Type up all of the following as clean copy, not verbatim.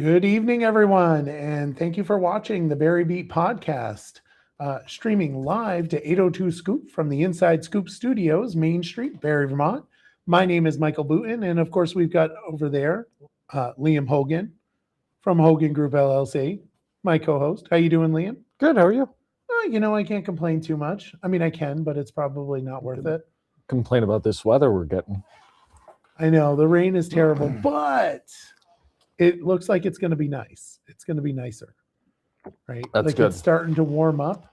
Good evening, everyone, and thank you for watching the Barre Beat podcast, streaming live to 802 Scoop from the Inside Scoop Studios, Main Street, Barre, Vermont. My name is Michael Booten, and of course, we've got over there Liam Hogan from Hogan Group LLC, my co-host. How you doing, Liam? Good. How are you? I can't complain too much. I mean, I can, but it's probably not worth it. Complain about this weather we're getting. I know the rain is terrible, but it looks like it's going to be nice. It's going to be nicer, right? That's like good. It's starting to warm up,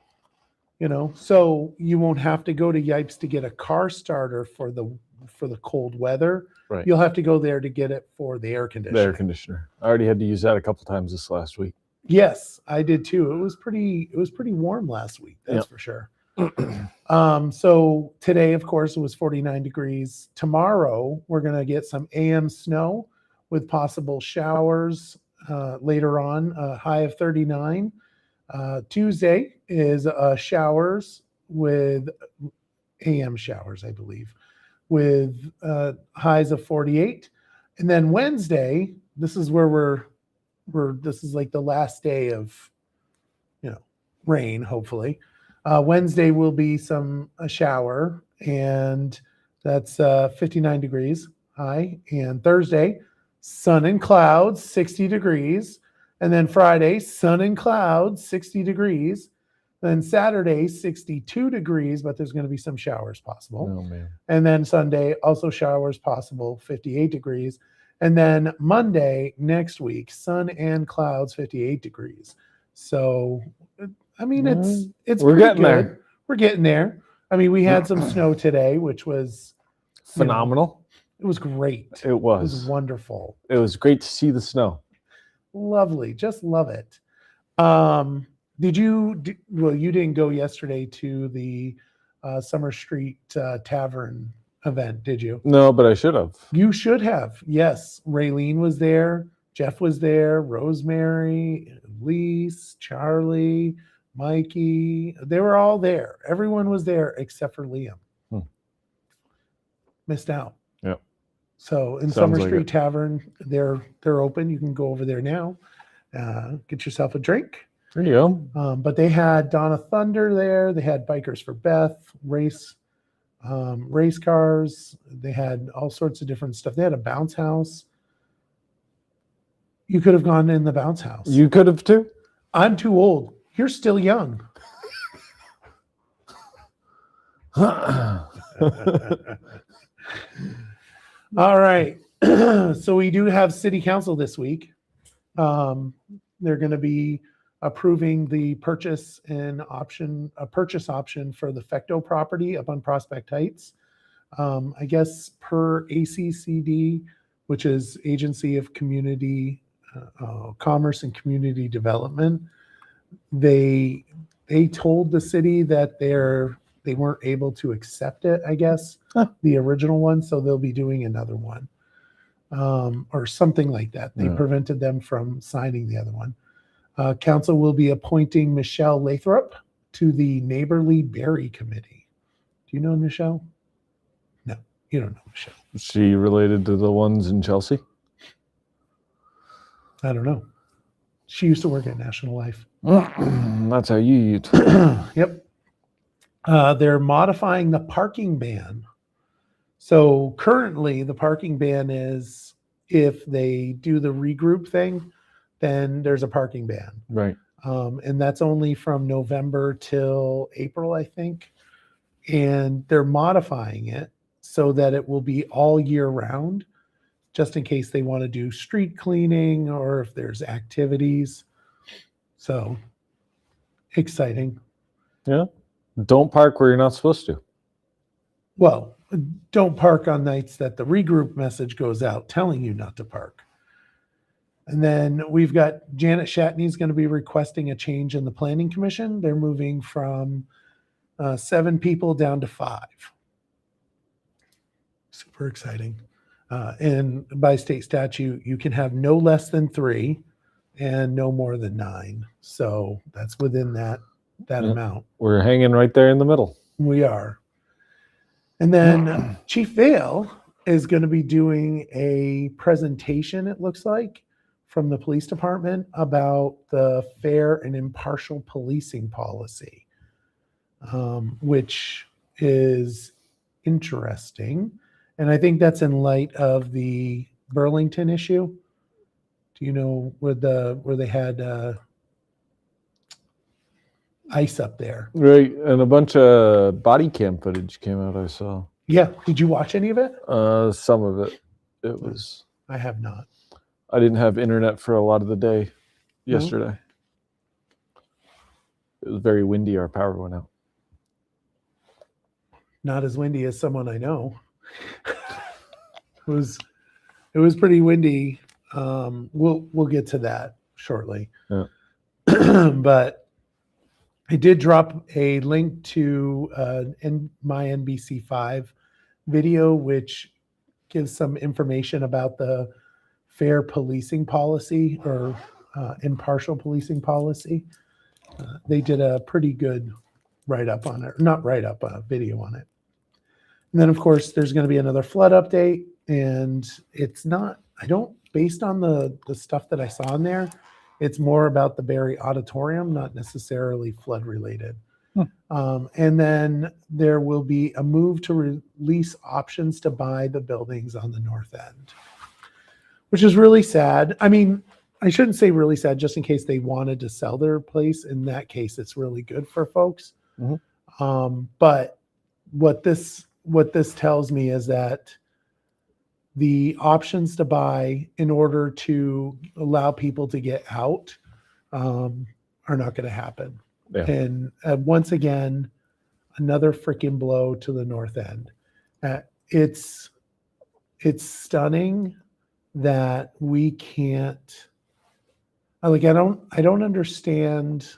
so you won't have to go to Yipes to get a car starter for the cold weather. Right. You'll have to go there to get it for the air conditioner. The air conditioner. I already had to use that a couple times this last week. Yes, I did too. It was pretty warm last week. That's for sure. So today, of course, it was 49 degrees. Tomorrow, we're going to get some AM snow with possible showers later on, a high of 39. Tuesday is showers with AM showers, I believe, with highs of 48. And then Wednesday, this is where this is like the last day of, rain, hopefully. Wednesday will be a shower, and that's 59 degrees high. And Thursday, sun and clouds, 60 degrees. And then Friday, sun and clouds, 60 degrees. Then Saturday, 62 degrees, but there's going to be some showers possible. Oh, man. And then Sunday, also showers possible, 58 degrees. And then Monday next week, sun and clouds, 58 degrees. So, I mean, it's we're getting good. there. We're getting there. I mean, we had some snow today, which was phenomenal. It was great. It was. It was wonderful. It was great to see the snow. Lovely. Just love it. You didn't go yesterday to the Summer Street Tavern event, did you? No, but I should have. You should have. Yes. Raylene was there. Jeff was there. Rosemary, Lise, Charlie, Mikey. They were all there. Everyone was there except for Liam. Missed out. Yep. So in Sounds Summer like Street it. Tavern, they're open. You can go over there now. Get yourself a drink. There you go. But they had Donna Thunder there. They had Bikers for Beth, race cars. They had all sorts of different stuff. They had a bounce house. You could have gone in the bounce house. You could have too. I'm too old. You're still young. All right. So we do have city council this week. They're going to be approving the purchase option for the Fecto property up on Prospect Heights. I guess per ACCD, which is Agency of Community Commerce and Community Development, they told the city that they weren't able to accept it, I guess, the original one, so they'll be doing another one or something like that. They prevented them from signing the other one. Council will be appointing Michelle Lathrop to the Neighborly Barre Committee. Do you know Michelle? No, you don't know Michelle. Is she related to the ones in Chelsea? I don't know. She used to work at National Life. That's how you eat. Yep. They're modifying the parking ban. So currently the parking ban is if they do the regroup thing, then there's a parking ban. Right. And that's only from November till April, I think. And they're modifying it so that it will be all year round, just in case they want to do street cleaning or if there's activities. So exciting. Yeah. Don't park where you're not supposed to. Well, don't park on nights that the regroup message goes out telling you not to park. And then we've got Janet Shatney's going to be requesting a change in the Planning Commission. They're moving from 7 people down to 5. Super exciting. And by state statute, you can have no less than 3 and no more than 9. So that's within that amount. We're hanging right there in the middle. We are. And then Chief Vale is going to be doing a presentation, it looks like, from the police department about the fair and impartial policing policy, which is interesting. And I think that's in light of the Burlington issue. Do you know where they had ice up there? Right, and a bunch of body cam footage came out. I saw. Yeah. Did you watch any of it? Some of it. It was. I have not. I didn't have internet for a lot of the day yesterday. It was very windy. Our power went out. Not as windy as someone I know. It was pretty windy. We'll get to that shortly. Yeah. But I did drop a link to my NBC5 video, which gives some information about the fair policing policy or impartial policing policy. They did a pretty good write-up on it. Not write-up, a video on it. And then, of course, there's going to be another flood update. And it's not, based on the stuff that I saw in there, it's more about the Barre Auditorium, not necessarily flood related. And then there will be a move to release options to buy the buildings on the north end, which is really sad. I mean, I shouldn't say really sad, just in case they wanted to sell their place. In that case, it's really good for folks. But what this tells me is that the options to buy in order to allow people to get out are not going to happen. Yeah. And once again, another freaking blow to the north end. It's stunning that we can't. I don't understand.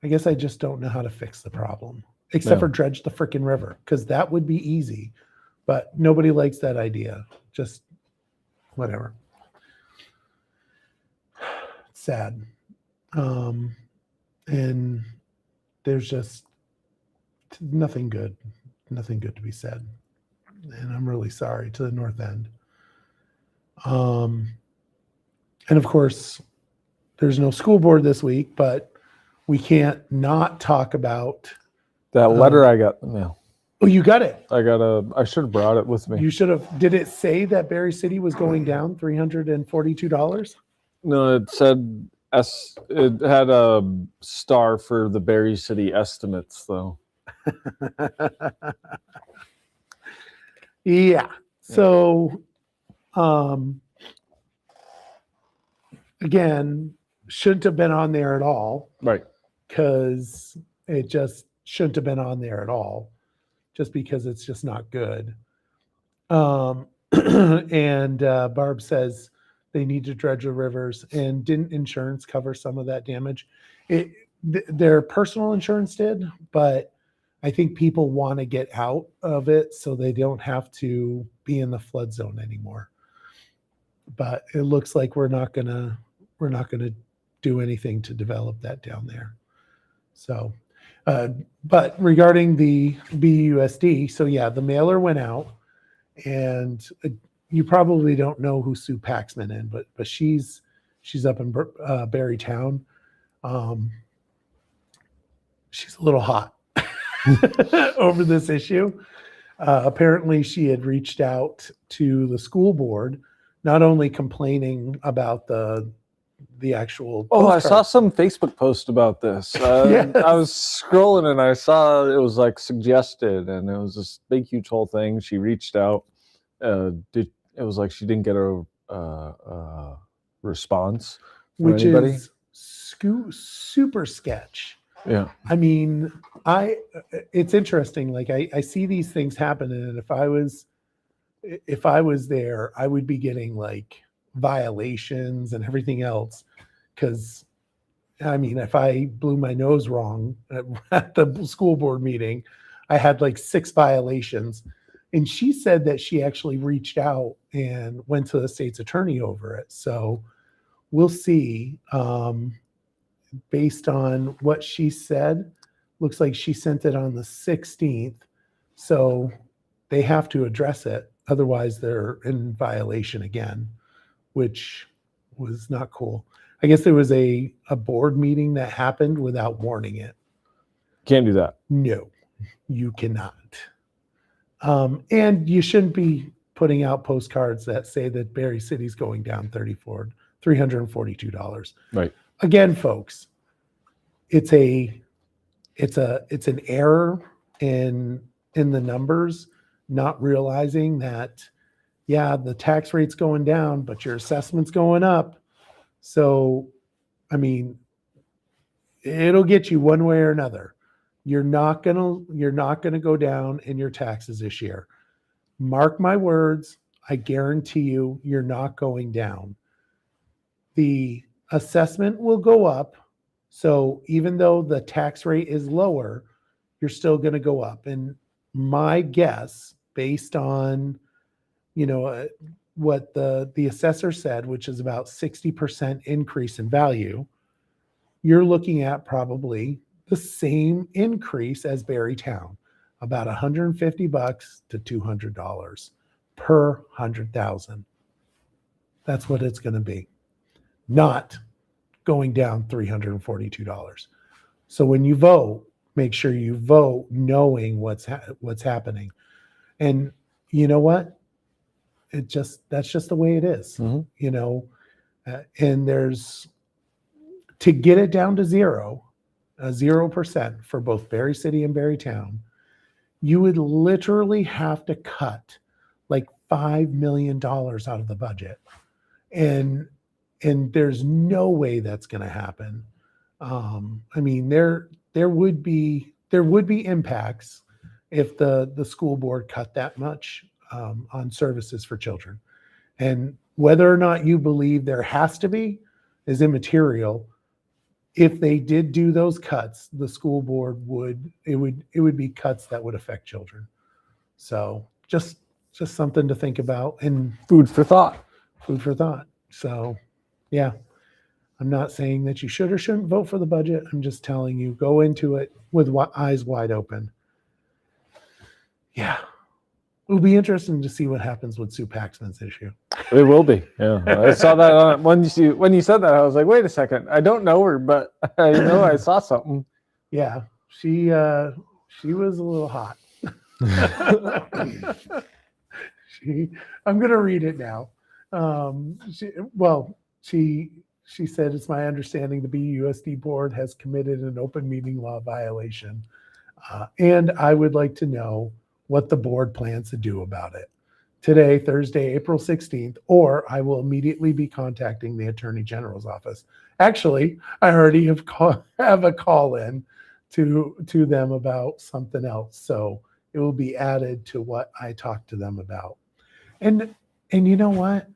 I guess I just don't know how to fix the problem, except for dredge the freaking river, because that would be easy. But nobody likes that idea. Just whatever. It's sad. And there's just nothing good to be said. And I'm really sorry to the north end. And of course, there's no school board this week, but we can't not talk about that letter I got in the mail. Oh, you got it. I should have brought it with me. You should have. Did it say that Barre City was going down $342? No, it said it had a star for the Barre City estimates, though. Yeah. So, again, shouldn't have been on there at all. Right. Because it just shouldn't have been on there at all. Just because it's just not good. And Barb says they need to dredge the rivers. And didn't insurance cover some of that damage? Their personal insurance did, but I think people want to get out of it so they don't have to be in the flood zone anymore. But it looks like we're not gonna do anything to develop that down there. So. But regarding the BUUSD, so yeah, the mailer went out, and you probably don't know who Sue Paxman is, but she's up in Barre Town. She's a little hot over this issue. Apparently, she had reached out to the school board, not only complaining about the actual I postcard. saw some Facebook post about this. Yes. I was scrolling and I saw it was like suggested, and it was this big huge whole thing. She reached out. It was like she didn't get a response from which anybody. Is super sketch. Yeah. I mean, it's interesting. Like I see these things happen, and if I was there, I would be getting like violations and everything else. Because I mean, if I blew my nose wrong at the school board meeting, I had like 6 violations. And she said that she actually reached out and went to the state's attorney over it. So we'll see. Based on what she said, looks like she sent it on the 16th. So they have to address it. Otherwise, they're in violation again, which was not cool. I guess there was a board meeting that happened without warning it. Can't do that. No, you cannot. And you shouldn't be putting out postcards that say that Barre City's going down $342. Right. Again, folks, it's an error in the numbers, not realizing that, yeah, the tax rate's going down, but your assessment's going up. So, I mean, it'll get you one way or another. You're not gonna go down in your taxes this year. Mark my words, I guarantee you're not going down. The assessment will go up. So even though the tax rate is lower, you're still going to go up. And my guess, based on, what the assessor said, which is about 60% increase in value, you're looking at probably the same increase as Barre Town, about $150 to $200 per 100,000. That's what it's going to be. Not going down $342. So when you vote, make sure you vote knowing what's happening. And you know what? That's just the way it is. Mm-hmm. And there's, to get it down to 0% for both Barre City and Barre Town, you would literally have to cut like $5 million out of the budget. And there's no way that's going to happen. I mean, there would be impacts if the school board cut that much on services for children. And whether or not you believe there has to be is immaterial. If they did do those cuts, the school board would be cuts that would affect children. So just something to think about, and Food for thought. So yeah, I'm not saying that you should or shouldn't vote for the budget. I'm just telling you, go into it with eyes wide open. Yeah. It'll be interesting to see what happens with Sue Paxman's issue. It will be. Yeah. I saw that when you said that, I was like, wait a second. I don't know her, but I saw something. Yeah. She was a little hot. I'm going to read it now. She said, it's my understanding the BUUSD board has committed an open meeting law violation. And I would like to know what the board plans to do about it today, Thursday, April 16th, or I will immediately be contacting the Attorney General's office. Actually, I already have a call in to them about something else. So it will be added to what I talked to them about. And you know what?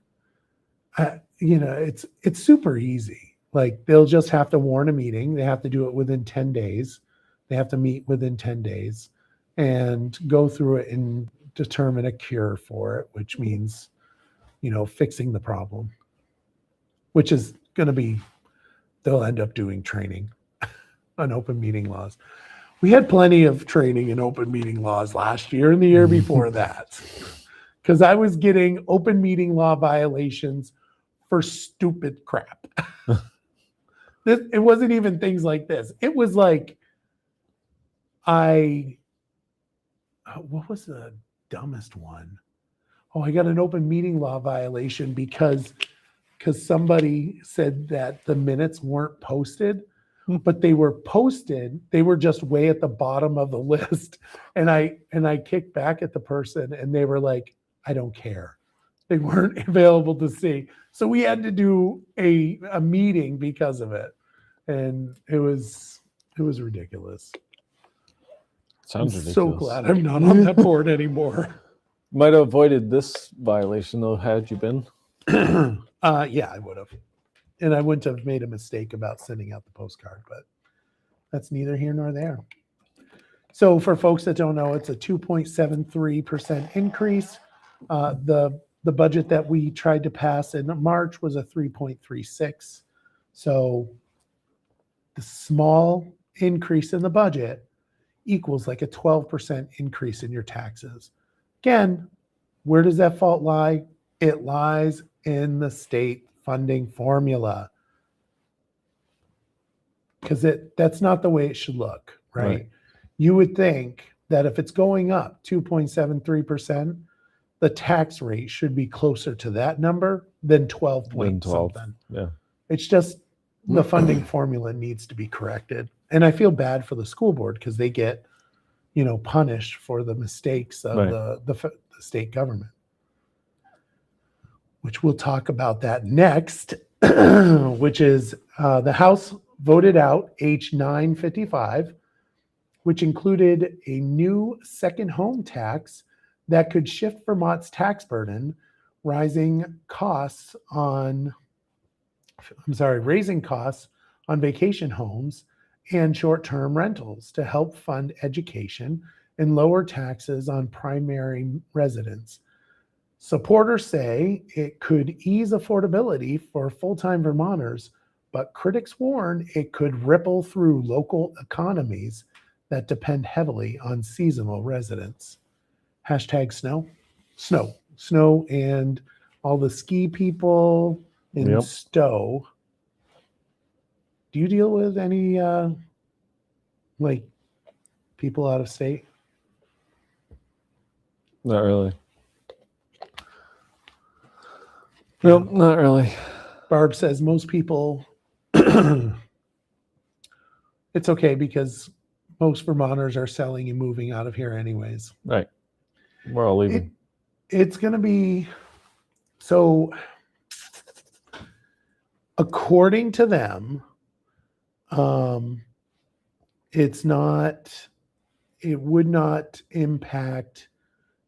It's super easy. Like, they'll just have to warn a meeting. They have to do it within 10 days. They have to meet within 10 days and go through it and determine a cure for it, which means, fixing the problem, which is going to be, they'll end up doing training on open meeting laws. We had plenty of training in open meeting laws last year and the year before that, because I was getting open meeting law violations for stupid crap. It wasn't even things like this. It was like, what was the dumbest one? Oh, I got an open meeting law violation because somebody said that the minutes weren't posted, but they were posted. They were just way at the bottom of the list. And I kicked back at the person and they were like, I don't care. They weren't available to see. So we had to do a meeting because of it. And it was ridiculous. Sounds I'm ridiculous. so glad I'm not on that board anymore. Might have avoided this violation though, had you been. Yeah, I would have. And I wouldn't have made a mistake about sending out the postcard, but that's neither here nor there. So for folks that don't know, it's a 2.73% increase. The budget that we tried to pass in March was a 3.36. So the small increase in the budget equals like a 12% increase in your taxes. Again, Where does that fault lie? It lies in the state funding formula. Because that's not the way it should look, right? You would think that if it's going up 2.73%, the tax rate should be closer to that number than 12 point something. Yeah. It's just the funding formula needs to be corrected. And I feel bad for the school board because they get, punished for the mistakes of the state government. Which we'll talk about that next, which is the House voted out H 955, which included a new second home tax that could shift Vermont's tax burden, raising costs on vacation homes and short-term rentals to help fund education and lower taxes on primary residents. Supporters say it could ease affordability for full-time Vermonters, but critics warn it could ripple through local economies that depend heavily on seasonal residents. Hashtag snow, and all the ski people in Stowe. Do you deal with any people out of state? Not really. Nope, not really. Barb says most people, it's okay because most Vermonters are selling and moving out of here anyways. Right. We're all leaving. It's going to be, so according to them, it would not impact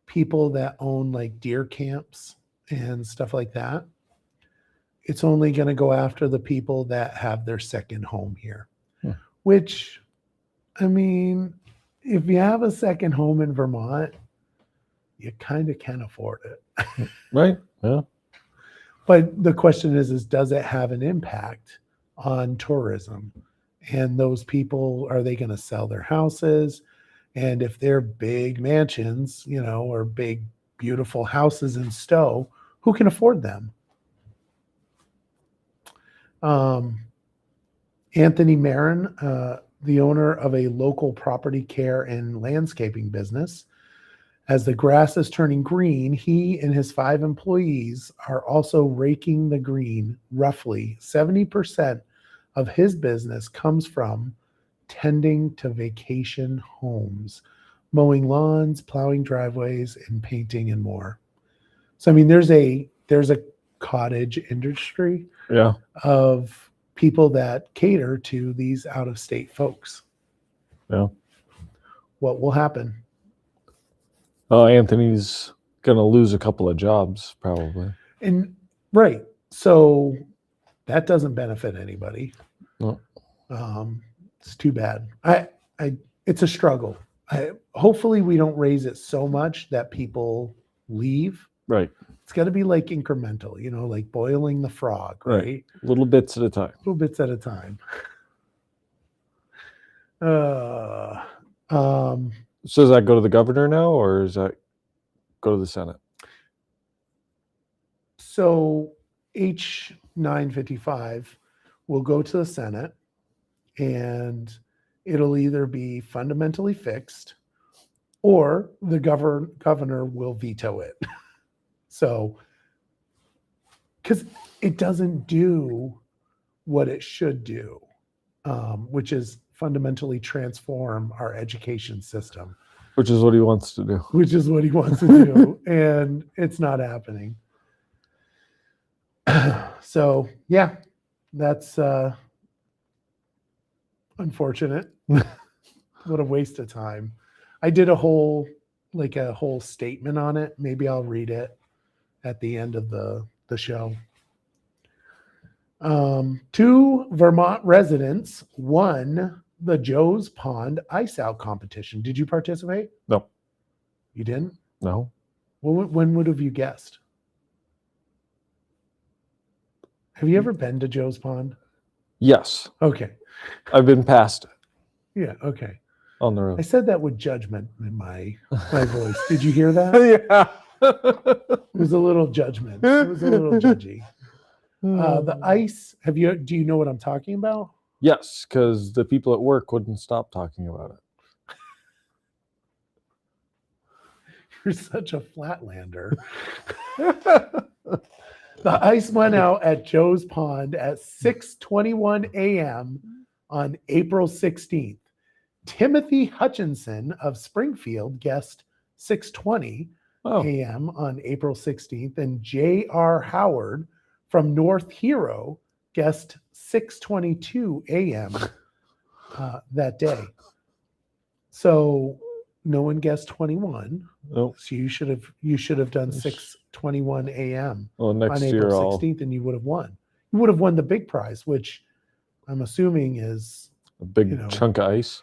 people that own like deer camps and stuff like that. It's only going to go after the people that have their second home here, which, I mean, if you have a second home in Vermont, you kind of can afford it. Right. Yeah. But the question is does it have an impact on tourism? And those people, are they going to sell their houses? And if they're big mansions, or big, beautiful houses in Stowe, who can afford them? Anthony Marin, the owner of a local property care and landscaping business, as the grass is turning green, he and his 5 employees are also raking the green. Roughly 70% of his business comes from tending to vacation homes, mowing lawns, plowing driveways, and painting and more. So, I mean, there's a cottage industry of people that cater to these out-of-state folks. Yeah. What will happen? Anthony's going to lose a couple of jobs probably. And right. So that doesn't benefit anybody. No. It's too bad. It's a struggle. Hopefully we don't raise it so much that people leave. Right. It's got to be like incremental, like boiling the frog, right? Little bits at a time. Little bits at a time. So does that go to the governor now, or does that go to the Senate? So H 955 will go to the Senate, and it'll either be fundamentally fixed or the governor will veto it. So, because it doesn't do what it should do, which is fundamentally transform our education system. Which is what he wants to do. Which is what he wants to do. And it's not happening. So, yeah, that's unfortunate. What a waste of time. I did a whole statement on it. Maybe I'll read it at the end of the show. 2 Vermont residents won the Joe's Pond Ice Out competition. Did you participate? No. You didn't? No. Well, when would have you guessed? Have you ever been to Joe's Pond? Yes. Okay. I've been past it. Yeah, okay. On the road. I said that with judgment in my voice. Did you hear that? Yeah. It was a little judgment. It was a little judgy. The ice. Do you know what I'm talking about? Yes, because the people at work wouldn't stop talking about it. You're such a flatlander. The ice went out at Joe's Pond at 6:21 a.m. on April 16th. Timothy Hutchinson of Springfield guessed 6:20 a.m. on April 16th, and J.R. Howard from North Hero guessed 6:22 a.m. That day. So no one guessed 21. Nope. So you should have done 6:21 a.m. Well, next on year April 16th, and you would have won. You would have won the big prize, which I'm assuming is a big chunk of ice.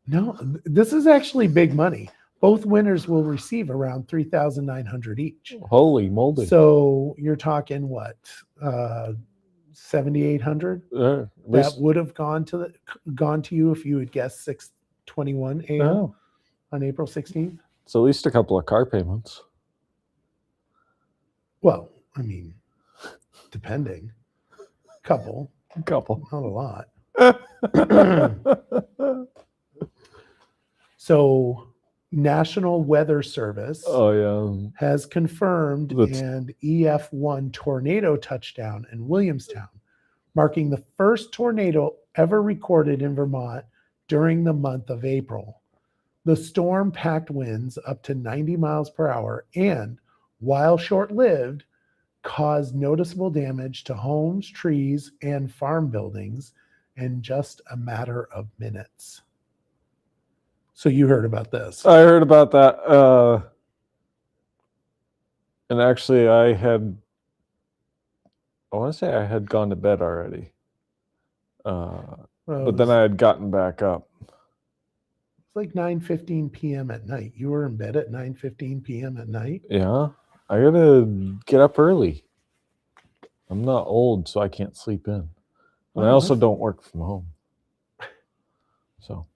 No, this is actually big money. Both winners will receive around $3,900 each. Holy moly! So you're talking what, $7,800? That would have gone to you if you had guessed 6:21 a.m. on April 16th. It's at least a couple of car payments. Well, I mean, depending. Couple, not a lot. So, National Weather Service has confirmed an EF1 tornado touchdown in Williamstown, marking the first tornado ever recorded in Vermont during the month of April. The storm packed winds up to 90 miles per hour and, while short-lived, caused noticeable damage to homes, trees, and farm buildings in just a matter of minutes. So you heard about this. I heard about that. And actually, I want to say I had gone to bed already. But then I had gotten back up. It's like 9:15 p.m. at night. You were in bed at 9:15 p.m. at night? Yeah. I got to get up early. I'm not old, so I can't sleep in. And I also don't work from home. So.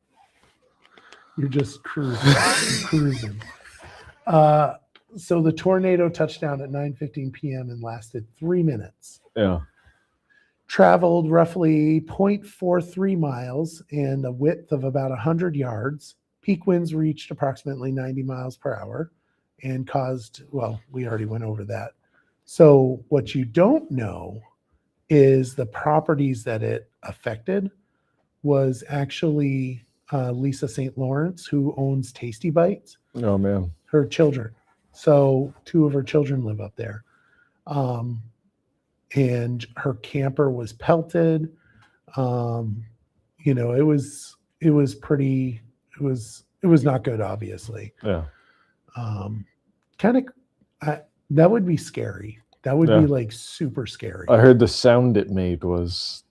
You're just cruising. So the tornado touched down at 9:15 p.m. and lasted 3 minutes. Yeah. Traveled roughly 0.43 miles and a width of about 100 yards. Peak winds reached approximately 90 miles per hour and caused, well, we already went over that. So what you don't know is the properties that it affected was actually Lisa St. Lawrence, who owns Tasty Bites. Oh, man. Her children. So 2 of her children live up there. And her camper was pelted. It was pretty, it was not good, obviously. Yeah. That would be scary. That would be like super scary. I heard the sound it made was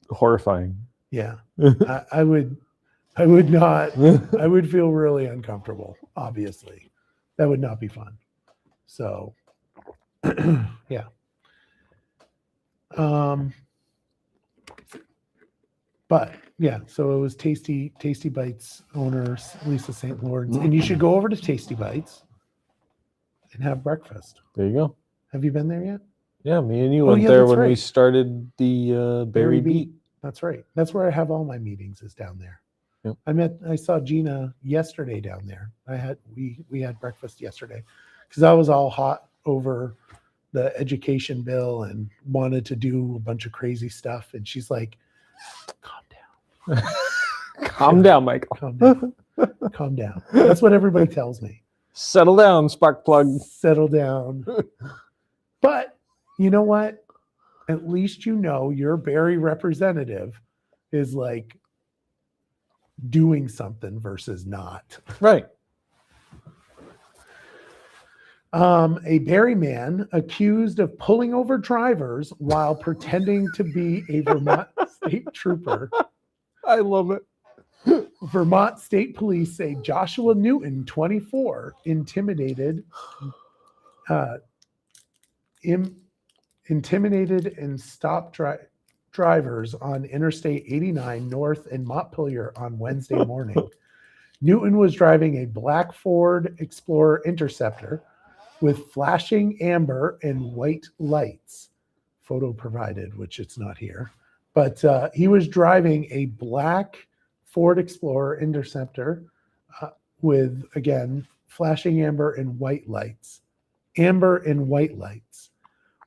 horrifying. Yeah. I would not, I would feel really uncomfortable, obviously. That would not be fun. So, yeah. But yeah, so it was Tasty Bites owners, Lisa St. Lawrence. And you should go over to Tasty Bites and have breakfast. There you go. Have you been there yet? Yeah, me and you went there when we started the Barre Beat. That's right. That's where I have all my meetings, is down there. Yep. I saw Gina yesterday down there. We had breakfast yesterday because I was all hot over the education bill and wanted to do a bunch of crazy stuff. And she's like, calm down. Calm down, Michael. Calm down. Calm down. That's what everybody tells me. Settle down, spark plug. Settle down. But you know what? At least your Barre representative is like doing something versus not. Right. A Barre man accused of pulling over drivers while pretending to be a Vermont state trooper. I love it. Vermont State Police say Joshua Newton, 24, intimidated and stopped drivers on Interstate 89 north in Montpelier on Wednesday morning. Newton was driving a black Ford Explorer Interceptor with flashing amber and white lights. Photo provided, which it's not here. But he was driving a black Ford Explorer Interceptor with, again, flashing amber and white lights. Amber and white lights,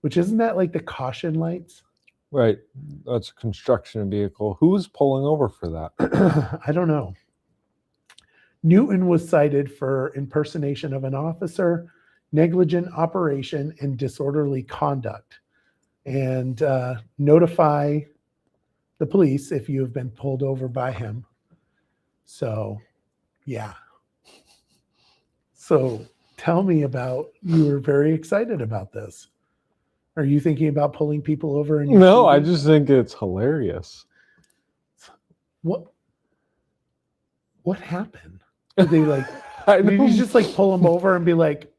which isn't that like the caution lights? Right. That's a construction vehicle. Who's pulling over for that? I don't know. Newton was cited for impersonation of an officer, negligent operation, and disorderly conduct. And notify the police if you have been pulled over by him. So, yeah. So tell me about, you were very excited about this. Are you thinking about pulling people over? In your No, I TV? just think it's hilarious. What happened? Did they like, I did you don't- just like pull them over and be like,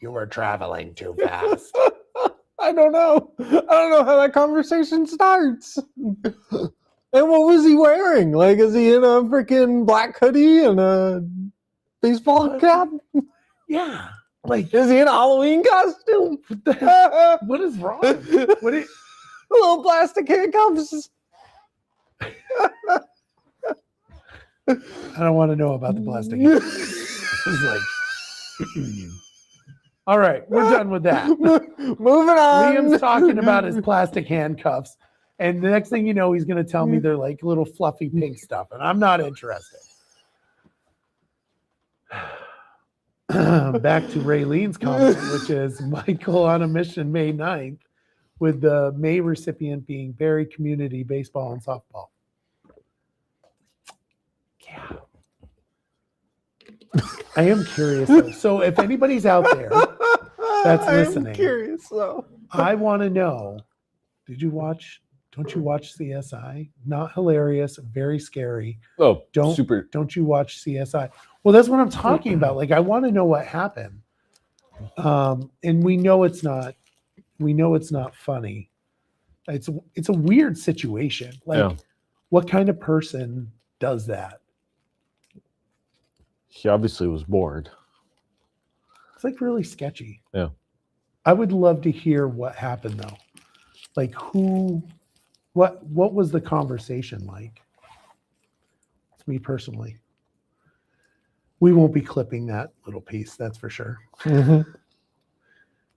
you were traveling too fast? I don't know. I don't know how that conversation starts. And what was he wearing? Like, is he in a freaking black hoodie and a baseball cap? Yeah. Like, Is he in a Halloween costume? what the hell? What is wrong? What is, Little plastic handcuffs. I don't want to know about the plastic. It's like, all right, we're done with that. Moving on. Liam's talking about his plastic handcuffs, and the next thing you know, he's going to tell me they're like little fluffy pink stuff, and I'm not interested. Back to Raylene's comment, which is Michael on a mission May 9th, with the May recipient being Barre Community Baseball and Softball. Yeah. I am curious though. So if anybody's out there that's listening, I'm curious though. I want to know, don't you watch CSI? Not hilarious, very scary. Oh, Don't super. Don't you watch CSI? Well, that's what I'm talking about. Like, I want to know what happened. And we know it's not funny. It's a weird situation. Like, Yeah. what kind of person does that? He obviously was bored. It's like really sketchy. Yeah. I would love to hear what happened though. Like what was the conversation like? It's me personally. We won't be clipping that little piece, that's for sure.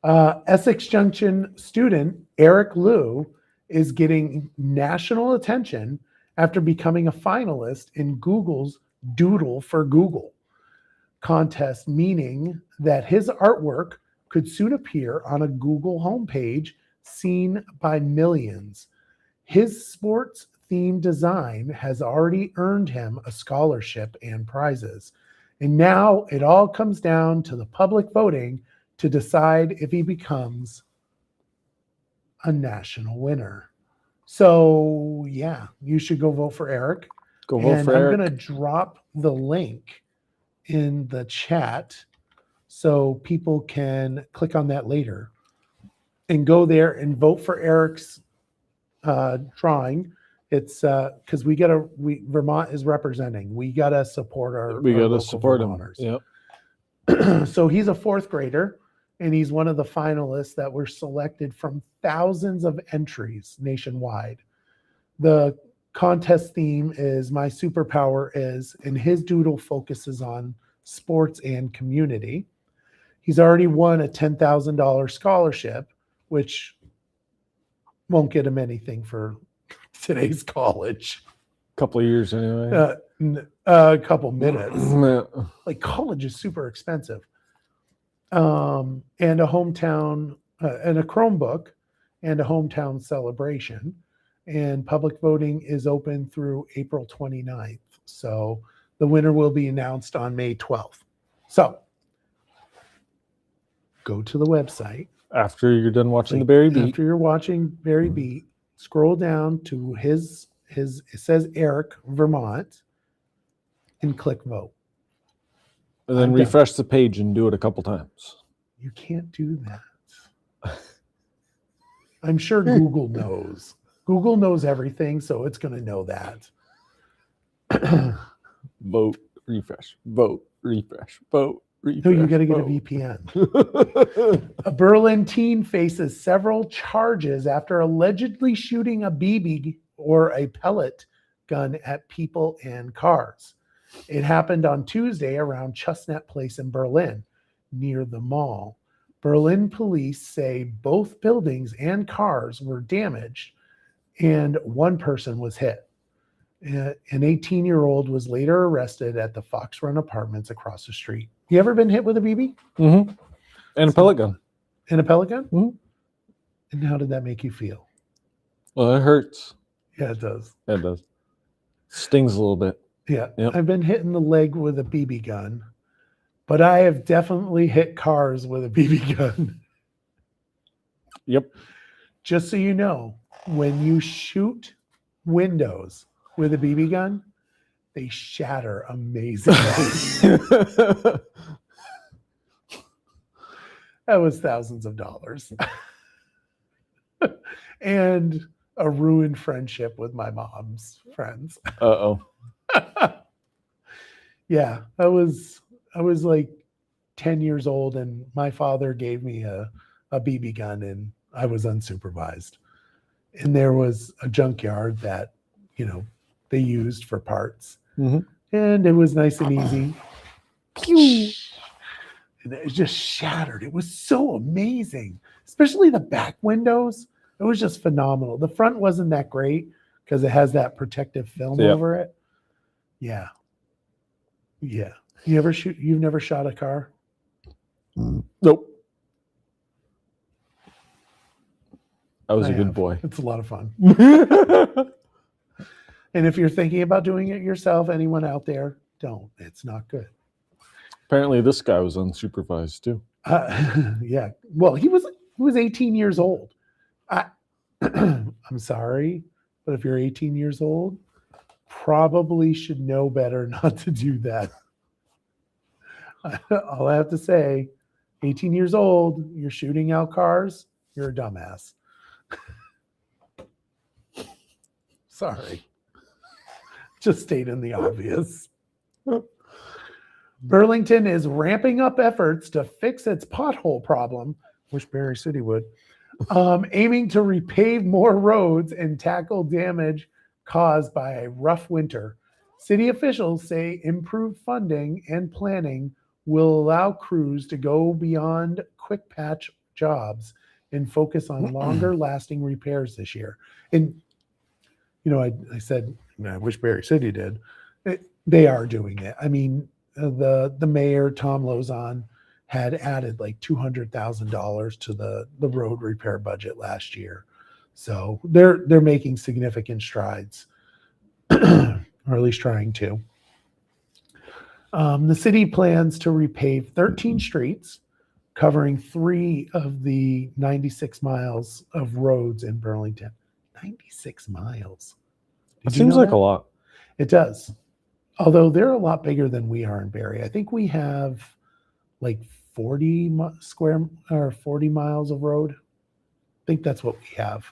Essex Junction student Eric Liu is getting national attention after becoming a finalist in Google's Doodle for Google contest, meaning that his artwork could soon appear on a Google homepage seen by millions. His sports themed design has already earned him a scholarship and prizes. And now it all comes down to the public voting to decide if he becomes a national winner. So yeah, you should go vote for Eric. Go vote And for I'm Eric. going to drop the link in the chat so people can click on that later and go there and vote for Eric's drawing. It's because Vermont is representing. We gotta support our. We our got to local support him. Vermonters. Yep. So he's a fourth grader, and he's one of the finalists that were selected from thousands of entries nationwide. The contest theme is My Superpower Is, and his doodle focuses on sports and community. He's already won a $10,000 scholarship, which won't get him anything for today's college. Couple of years anyway. A couple minutes. Yeah. Like, college is super expensive. And a hometown, and a Chromebook, and a hometown celebration. And public voting is open through April 29th. So the winner will be announced on May 12th. So go to the website. After you're done watching the Barry Beat. After you're watching Barry Beat, scroll down to his it says Eric Vermont and click vote. And then I'm done. refresh the page and do it a couple times. You can't do that. I'm sure Google knows. Google knows everything, so it's going to know that. Vote. refresh, vote, refresh, vote, refresh. No, you got to get a vote. VPN. A Berlin teen faces several charges after allegedly shooting a BB or a pellet gun at people and cars. It happened on Tuesday around Chestnut Place in Berlin, near the mall. Berlin police say both buildings and cars were damaged, and one person was hit. An 18-year-old was later arrested at the Fox Run Apartments across the street. You ever been hit with a BB? Mm-hmm. And a pellet gun. And a pellet gun? Mm-hmm. And how did that make you feel? Well, it hurts. Yeah, it does. It does. Stings a little bit. Yeah. Yep. I've been hit in the leg with a BB gun, but I have definitely hit cars with a BB gun. Yep. Just so you know, when you shoot windows with a BB gun, they shatter amazingly. That was thousands of dollars. And a ruined friendship with my mom's friends. Uh-oh. Yeah, I was like 10 years old, and my father gave me a BB gun, and I was unsupervised. And there was a junkyard that, they used for parts. Mm-hmm. And it was nice and easy. Pew! And it just shattered. It was so amazing, especially the back windows. It was just phenomenal. The front wasn't that great because it has that protective film over it. Yeah. Yeah. You've never shot a car? Nope. I was a good boy. It's a lot of fun. And if you're thinking about doing it yourself, anyone out there, don't. It's not good. Apparently this guy was unsupervised too. Yeah. Well, he was 18 years old. I'm sorry, but if you're 18 years old, probably should know better not to do that. All I have to say, 18 years old, you're shooting out cars, you're a dumbass. Sorry. Just stating the obvious. Burlington is ramping up efforts to fix its pothole problem. Wish Barre City would. Aiming to repave more roads and tackle damage caused by a rough winter. City officials say improved funding and planning will allow crews to go beyond quick patch jobs and focus on longer lasting repairs this year. And, I said, I wish Barre City did. They are doing it. I mean, the mayor, Tom Lozon, had added like $200,000 to the road repair budget last year. So they're making significant strides, or at least trying to. The city plans to repave 13 streets, covering 3 of the 96 miles of roads in Burlington. 96 miles. It seems like a lot. It does. Although they're a lot bigger than we are in Barre. I think we have like 40 miles of road. I think that's what we have.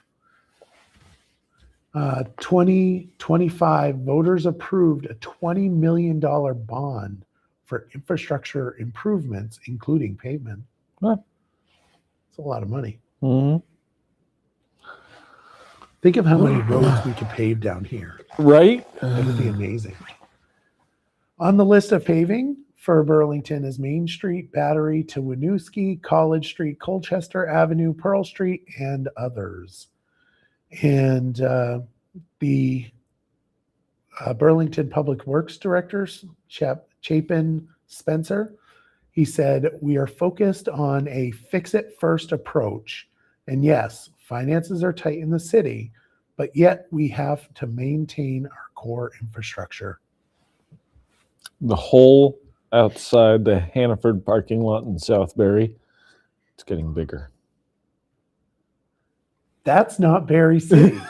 2025 voters approved a $20 million bond for infrastructure improvements, including pavement. Huh. It's a lot of money. Mm-hmm. Think of how many roads we could pave down here. Right? That would be amazing. On the list of paving for Burlington is Main Street, Battery to Winooski, College Street, Colchester Avenue, Pearl Street, and others. And the Burlington Public Works Director, Chapin Spencer, he said, "We are focused on a fix-it-first approach. And yes, finances are tight in the city, but yet we have to maintain our core infrastructure." The hole outside the Hannaford parking lot in South Barre, it's getting bigger. That's not Barre City.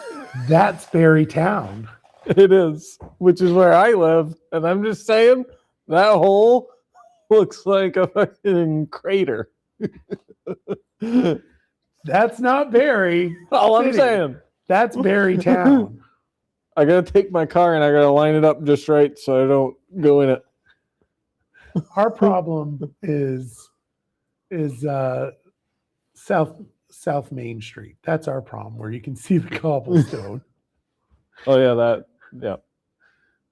That's Barre Town. It is, which is where I live. And I'm just saying, that hole looks like a fucking crater. That's not Barre. All I'm City. saying. That's Barre Town. I gotta take my car and I gotta line it up just right so I don't go in it. Our problem is South Main Street. That's our problem, where you can see the cobblestone. Oh yeah, yeah.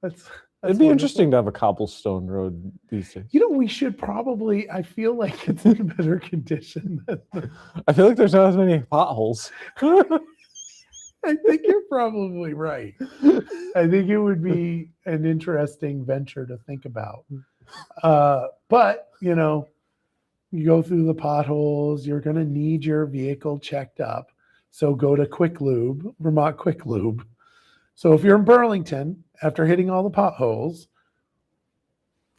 That's It'd be wonderful. interesting to have a cobblestone road these days. You know, we should probably. I feel like it's in better condition than. I feel like there's not as many potholes. I think you're probably right. I think it would be an interesting venture to think about. But, you know, you go through the potholes, you're going to need your vehicle checked up. So go to Quick Lube, Vermont Quick Lube. So if you're in Burlington, after hitting all the potholes,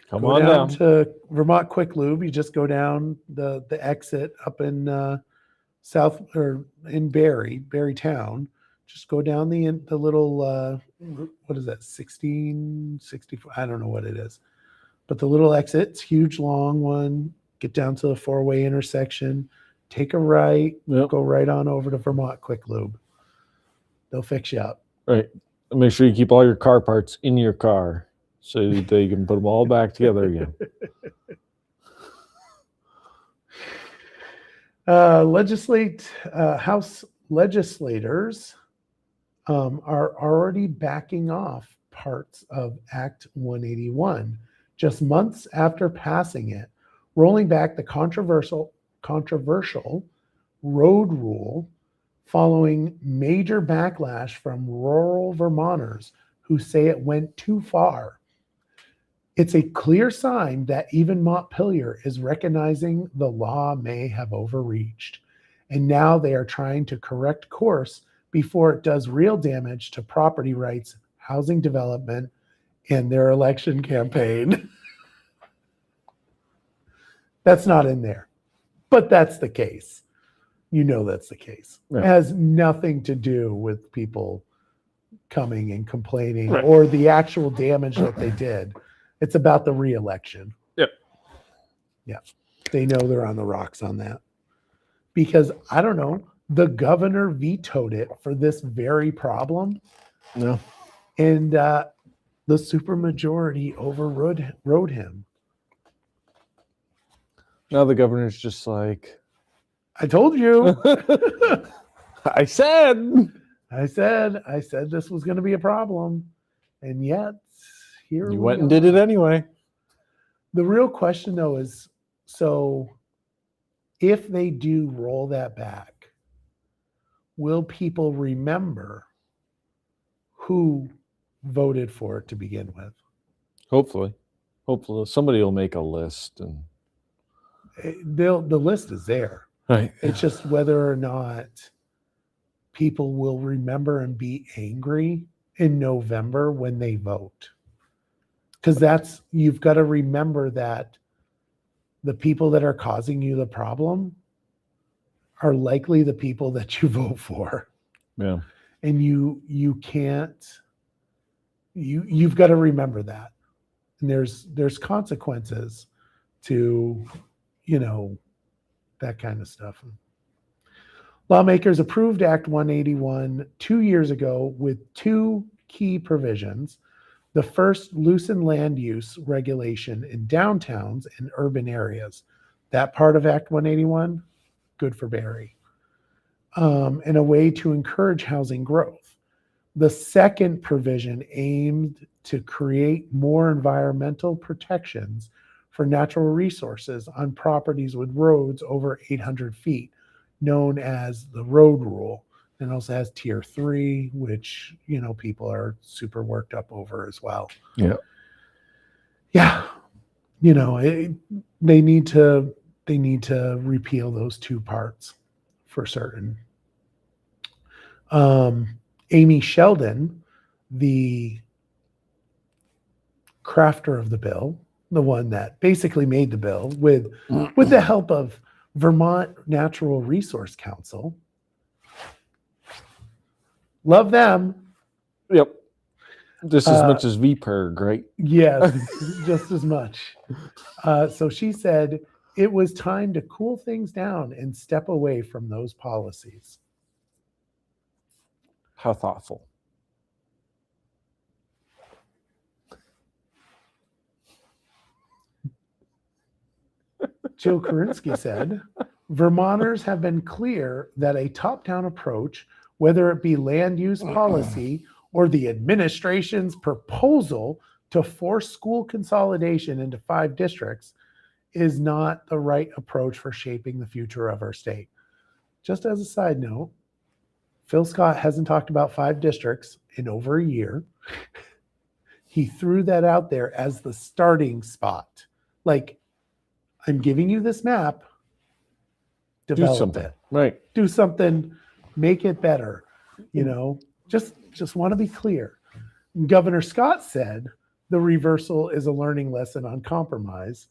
Come go on down. to Vermont Quick Lube. You just go down the exit up in South or in Barre Town. Just go down the little what is that, 1664? I don't know what it is, but the little exit, it's huge, long one. Get down to the 4-way intersection, take a right, go right on over to Vermont Quick Lube. They'll fix you up. Right. And make sure you keep all your car parts in your car so that they can put them all back together again. House legislators are already backing off parts of Act 181 just months after passing it, rolling back the controversial road rule following major backlash from rural Vermonters who say it went too far. It's a clear sign that even Montpelier is recognizing the law may have overreached, and now they are trying to correct course before it does real damage to property rights, housing development, and their election campaign. That's not in there, but that's the case. You know that's the case. Yeah. It has nothing to do with people coming and complaining Right. or the actual damage that they did. It's about the re-election. Yep. Yeah. They know they're on the rocks on that. Because, I don't know, the governor vetoed it for this very problem. No. And the supermajority overrode him. Now the governor's just like, I told you. I said this was going to be a problem. And yet, here you we went and are. did it anyway. The real question, though, is so if they do roll that back, will people remember who voted for it to begin with? Hopefully somebody will make a list and The list is there. right. It's just whether or not people will remember and be angry in November when they vote. Because you've got to remember that the people that are causing you the problem are likely the people that you vote for. Yeah. And you can't, you've got to remember that. And there's consequences to, that kind of stuff. Lawmakers approved Act 181 2 years ago with two key provisions. The first loosened land use regulation in downtowns and urban areas. That part of Act 181, good for Barre. And a way to encourage housing growth. The second provision aimed to create more environmental protections for natural resources on properties with roads over 800 feet, known as the road rule. And also has tier 3, which, people are super worked up over as well. Yeah. Yeah. They need to repeal those two parts for certain. Amy Sheldon, the crafter of the bill, the one that basically made the bill with the help of Vermont Natural Resource Council. Love them. Yep. Just as much as VPERG, right? Yes, just as much. So she said it was time to cool things down and step away from those policies. How thoughtful. Jill Korinsky said, Vermonters have been clear that a top-down approach, whether it be land use policy or the administration's proposal to force school consolidation into 5 districts, is not the right approach for shaping the future of our state. Just as a side note, Phil Scott hasn't talked about 5 districts in over a year. He threw that out there as the starting spot. Like, I'm giving you this map, develop it. Right. Do something, make it better. You know, just want to be clear. Governor Scott said the reversal is a learning lesson on compromise.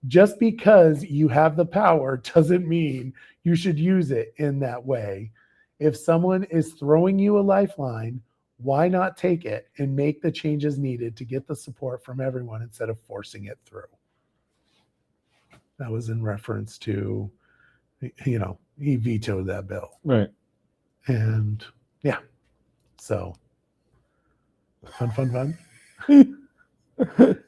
Just because you have the power doesn't mean you should use it in that way. If someone is throwing you a lifeline, why not take it and make the changes needed to get the support from everyone instead of forcing it through? That was in reference to, you know, he vetoed that bill. Right. And yeah, so fun.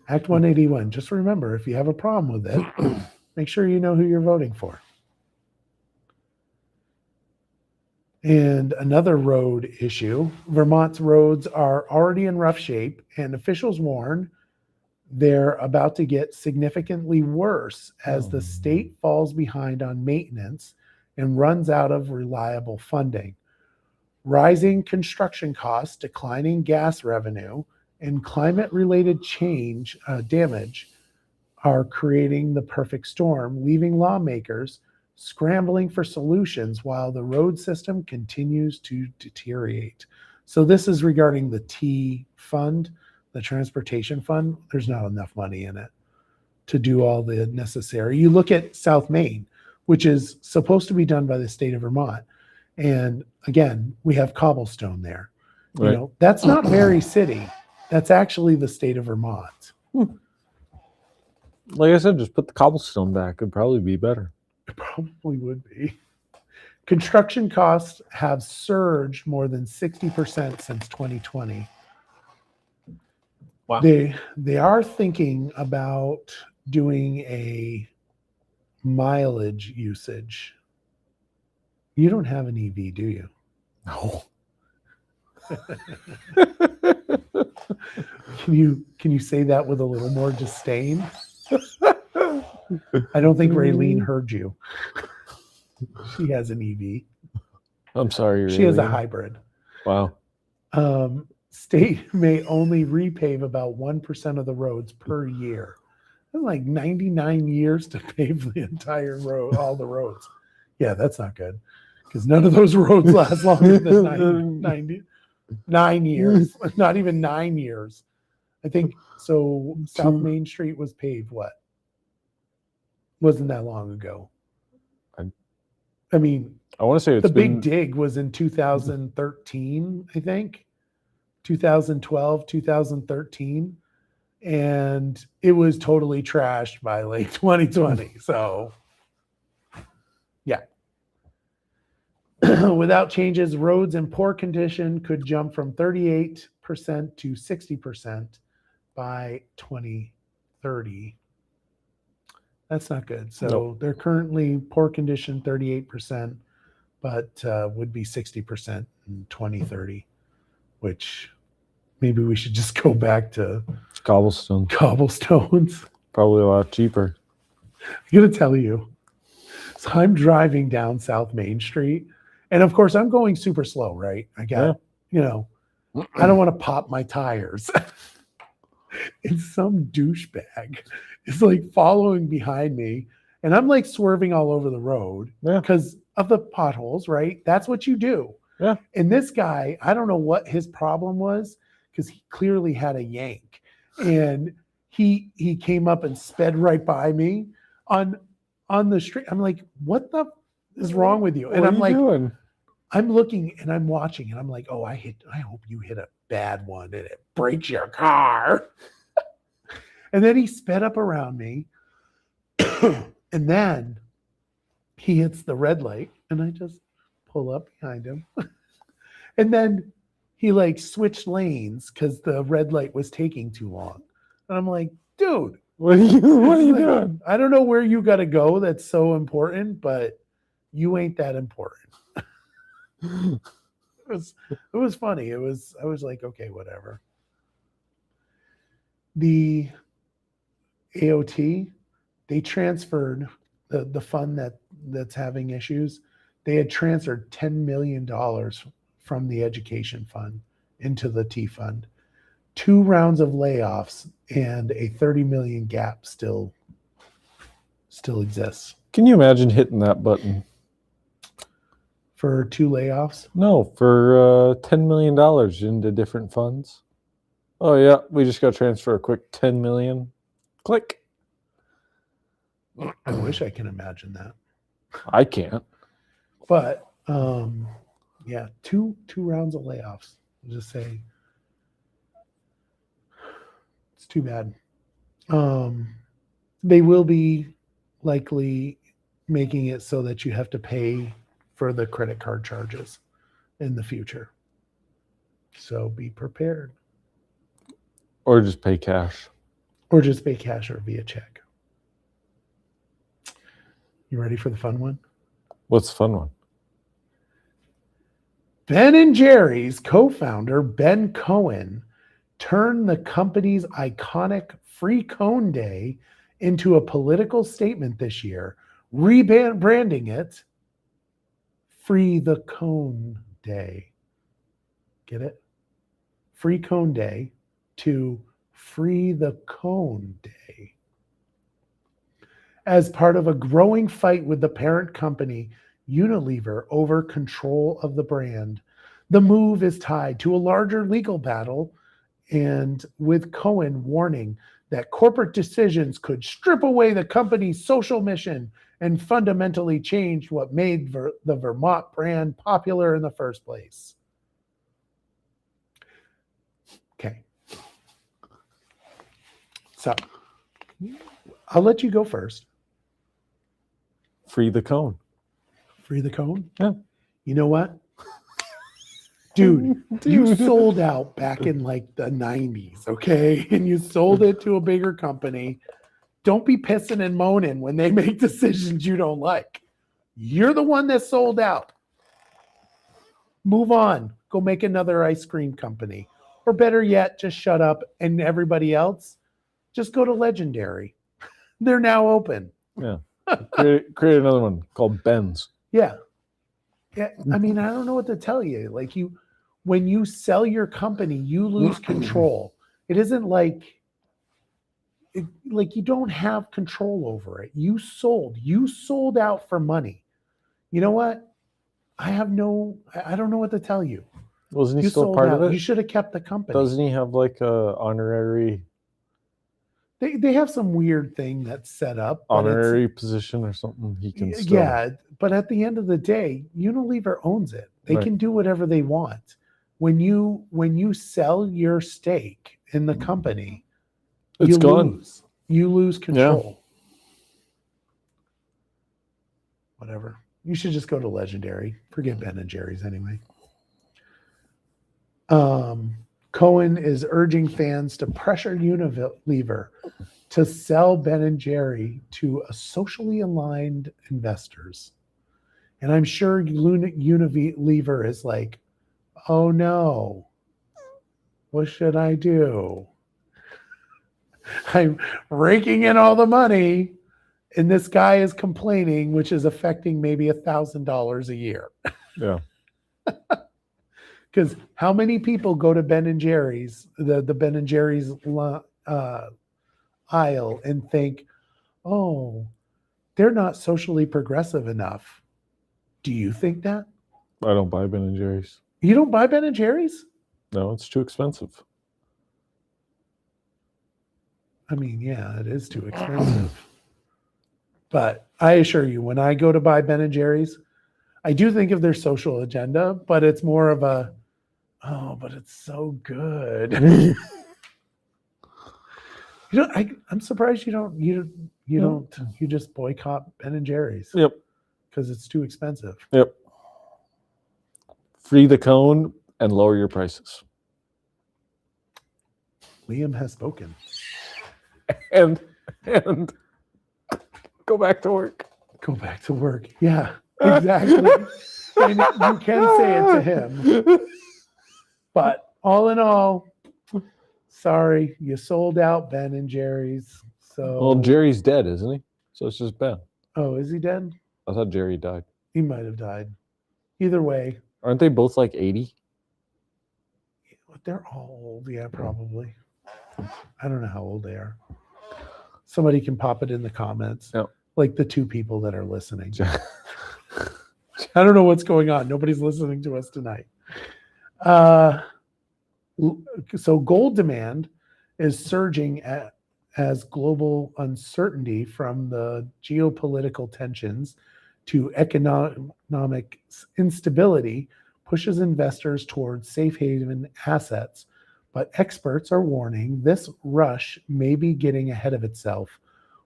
Act 181. Just remember, if you have a problem with it, make sure you know who you're voting for. And another road issue, Vermont's roads are already in rough shape, and officials warn they're about to get significantly worse as the state falls behind on maintenance and runs out of reliable funding. Rising construction costs, declining gas revenue, and climate-related damage are creating the perfect storm, leaving lawmakers scrambling for solutions while the road system continues to deteriorate. So this is regarding the T fund, the transportation fund. There's not enough money in it to do all the necessary. You look at South Main, which is supposed to be done by the state of Vermont. And again, we have cobblestone there. Right. You know, that's not Barre City. That's actually the state of Vermont. Like I said, just put the cobblestone back. It'd probably be better. It probably would be. Construction costs have surged more than 60% since 2020. Wow. They are thinking about doing a mileage usage. You don't have an EV, do you? No. Can you say that with a little more disdain? I don't think Raylene heard you. She has an EV. I'm sorry. She has a Raylene. hybrid. Wow. State may only repave about 1% of the roads per year. That's like 99 years to pave the entire road, all the roads. Yeah, that's not good because none of those roads last longer than 9 years. Not even 9 years. I think so. South Main Street was paved what? Wasn't that long ago. I mean, I want to say it's the big dig was in 2013, I think. 2012, 2013. And it was totally trashed by like 2020. So, yeah. Without changes, roads in poor condition could jump from 38% to 60% by 2030. That's not good. So Nope. they're currently poor condition 38%, but would be 60% in 2030, which maybe we should just go back to cobblestone. cobblestones. Probably a lot cheaper. I'm going to tell you. So I'm driving down South Main Street, and of course I'm going super slow, right? I got, you know, I don't want to pop my tires. And some douchebag is like following behind me, and I'm like swerving all over the road because of the potholes, right? That's what you do. Yeah. And this guy, I don't know what his problem was because he clearly had a yank, and he came up and sped right by me on the street. I'm like, what the is wrong with you? And What I'm are you like, doing? I'm looking and I'm watching, and I'm like, oh, I hope you hit a bad one and it breaks your car. And then he sped up around me, and then he hits the red light, and I just pull up behind him. And then he like switched lanes because the red light was taking too long. And I'm like, dude, What are you Like, doing? I don't know where you got to go that's so important, but you ain't that important. It was funny. I was like, okay, whatever. The AOT, they transferred the fund that's having issues. They had transferred $10 million from the education fund into the T fund. 2 rounds of layoffs and a 30 million gap still exists. Can you imagine hitting that button? For 2 layoffs? No, for $10 million into different funds. Oh yeah, we just got to transfer a quick 10 million. Click. I wish I can imagine that. I can't. But yeah, two rounds of layoffs. I'll just say it's too bad. They will be likely making it so that you have to pay for the credit card charges in the future. So be prepared. Or just pay cash. Or just pay cash or via check. You ready for the fun one? What's the fun one? Ben and Jerry's co-founder, Ben Cohen, turned the company's iconic Free Cone Day into a political statement this year, rebranding it Free the Cone Day. Get it? Free Cone Day to Free the Cone Day. As part of a growing fight with the parent company, Unilever, over control of the brand. The move is tied to a larger legal battle, and with Cohen warning that corporate decisions could strip away the company's social mission and fundamentally change what made the Vermont brand popular in the first place. Okay. So I'll let you go first. Free the cone. Free the cone? Yeah. You know what? Dude, you sold out back in like the 90s, okay? And you sold it to a bigger company. Don't be pissing and moaning when they make decisions you don't like. You're the one that sold out. Move on. Go make another ice cream company. Or better yet, just shut up, and everybody else, just go to Legendary. They're now open. Yeah. Create another one called Ben's. Yeah. Yeah. I mean, I don't know what to tell you. Like, when you sell your company, you lose control. It isn't like you don't have control over it. You sold out for money. You know what? I don't know what to tell you. Wasn't he You still sold part out. of it? You should have kept the company. Doesn't he have like a honorary They have some weird thing that's set up. honorary position or something? He can still. Yeah, but at the end of the day, Unilever owns it. They Right. can do whatever they want. When you sell your stake in the company, It's you gone. You lose control. Whatever. You should just go to Legendary. Forget Ben and Jerry's anyway. Cohen is urging fans to pressure Unilever to sell Ben and Jerry to a socially aligned investors. And I'm sure Unilever is like, oh no, what should I do? I'm raking in all the money, and this guy is complaining, which is affecting maybe $1,000 a year. Yeah. Because how many people go to Ben and Jerry's, the Ben and Jerry's aisle, and think, oh, they're not socially progressive enough. Do you think that? I don't buy Ben and Jerry's. You don't buy Ben and Jerry's? No, it's too expensive. I mean, yeah, it is too expensive. But I assure you, when I go to buy Ben and Jerry's, I do think of their social agenda, but it's more of a, oh, but it's so good. I'm surprised you just boycott Ben and Jerry's. Yep. Because it's too expensive. Yep. Free the cone and lower your prices. Liam has spoken. And and go back to work. Go back to work. Yeah, exactly. And you can say it to him. But all in all, sorry, you sold out Ben and Jerry's. So Well, Jerry's dead, isn't he? So it's just Ben. Oh, is he dead? I thought Jerry died. He might have died. Either way, Aren't they both like 80? they're all old. Yeah, probably. I don't know how old they are. Somebody can pop it in the comments. Yep. Like the two people that are listening. I don't know what's going on. Nobody's listening to us tonight. So gold demand is surging as global uncertainty from the geopolitical tensions to economic instability pushes investors towards safe haven assets. But experts are warning this rush may be getting ahead of itself.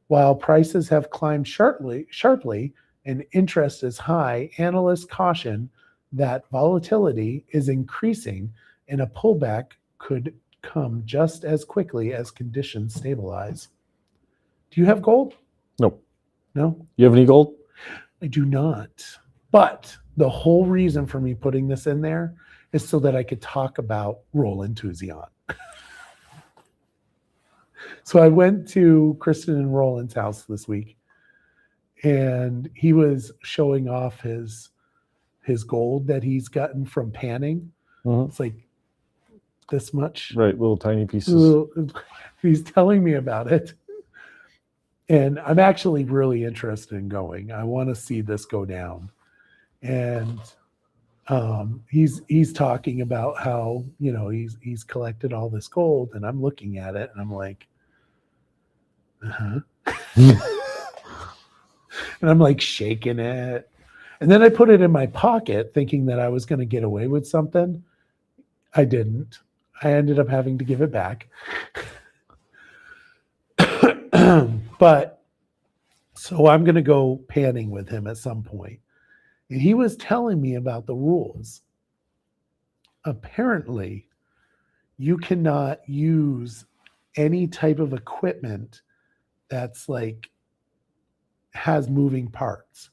While prices have climbed sharply and interest is high, analysts caution that volatility is increasing and a pullback could come just as quickly as conditions stabilize. Do you have gold? Nope. No? You have any gold? I do not. But the whole reason for me putting this in there is so that I could talk about Roland Tuzion. So I went to Kristen and Roland's house this week, and he was showing off his gold that he's gotten from panning. Mm-hmm. It's like this much. Right, little tiny pieces. He's telling me about it. And I'm actually really interested in going. I want to see this go down. And he's talking about how, you know, he's collected all this gold, and I'm looking at it and I'm like, and I'm like shaking it. And then I put it in my pocket thinking that I was going to get away with something. I didn't. I ended up having to give it back. But so I'm going to go panning with him at some point. And he was telling me about the rules. Apparently, you cannot use any type of equipment that's like has moving parts.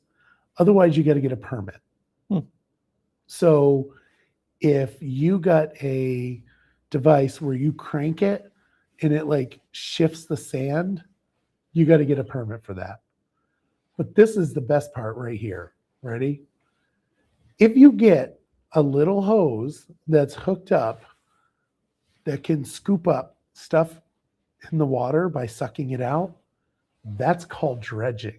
Otherwise, you got to get a permit. So if you got a device where you crank it and it like shifts the sand, you got to get a permit for that. But this is the best part right here. Ready? If you get a little hose that's hooked up that can scoop up stuff in the water by sucking it out, that's called dredging.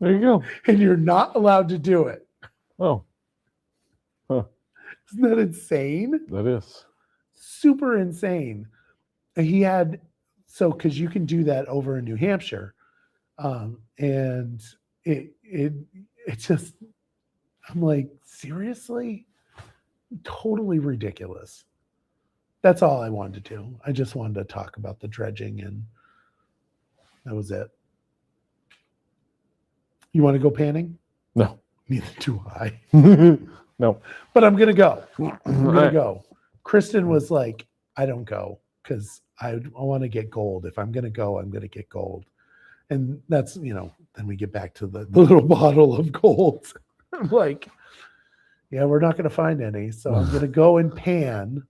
There you go. And you're not allowed to do it. Oh. Huh. Isn't that insane? That is. Super insane. He had, so because you can do that over in New Hampshire. And it just, I'm like, seriously? Totally ridiculous. That's all I wanted to do. I just wanted to talk about the dredging, and that was it. You want to go panning? No. Neither do I. No. But I'm going to go. I'm going Right. to go. Kristen was like, I don't go because I want to get gold. If I'm going to go, I'm going to get gold. And that's, you know, then we get back to the little bottle of gold. I'm like, yeah, we're not going to find any. So I'm going to go and pan,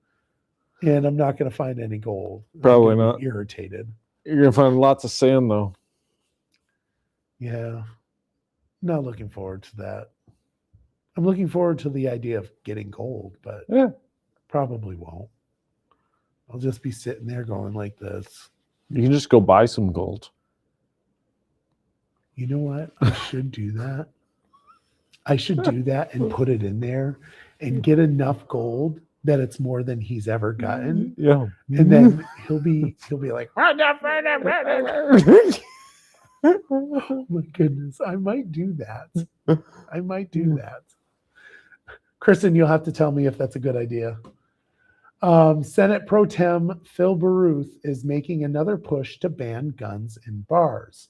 and I'm not going to find any gold. Probably I'm gonna not. be irritated. You're going to find lots of sand, though. Yeah. Not looking forward to that. I'm looking forward to the idea of getting gold, but Yeah. probably won't. I'll just be sitting there going like this. You can just go buy some gold. You know what? I should do that. I should do that and put it in there and get enough gold that it's more than he's ever gotten. Yeah. And then he'll be like, oh my goodness, I might do that. I might do that. Kristen, you'll have to tell me if that's a good idea. Senate Pro Tem Phil Baruth is making another push to ban guns in bars,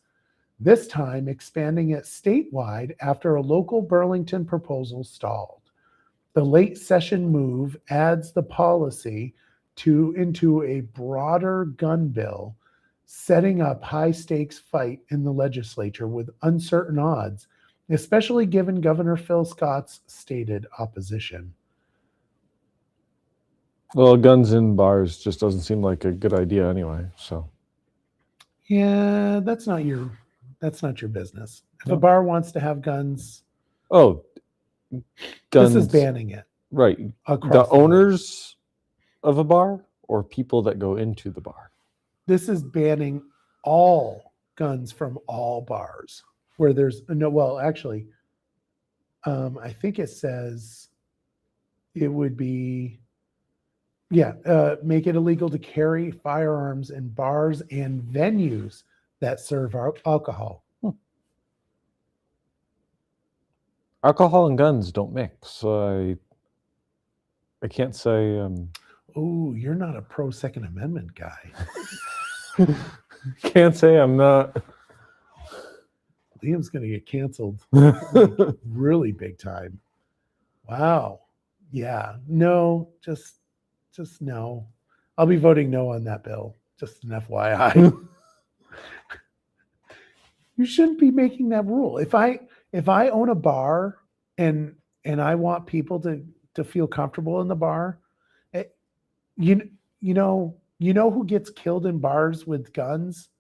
this time expanding it statewide after a local Burlington proposal stalled. The late session move adds the policy into a broader gun bill setting up high stakes fight in the legislature with uncertain odds, especially given Governor Phil Scott's stated opposition. Well, guns in bars just doesn't seem like a good idea anyway. So Yeah, that's not your business. If a No. bar wants to have guns, guns. this is banning it. Right. Across The board. owners of a bar or people that go into the bar? This is banning all guns from all bars where there's no, well, actually, I think it says it would be, make it illegal to carry firearms in bars and venues that serve alcohol. Alcohol and guns don't mix. So I can't say. Oh, you're not a pro Second Amendment guy. Can't say I'm not. Liam's going to get canceled really big time. Wow. Yeah. No, just no. I'll be voting no on that bill. Just an FYI. You shouldn't be making that rule. If I own a bar and I want people to feel comfortable in the bar, you know who gets killed in bars with guns?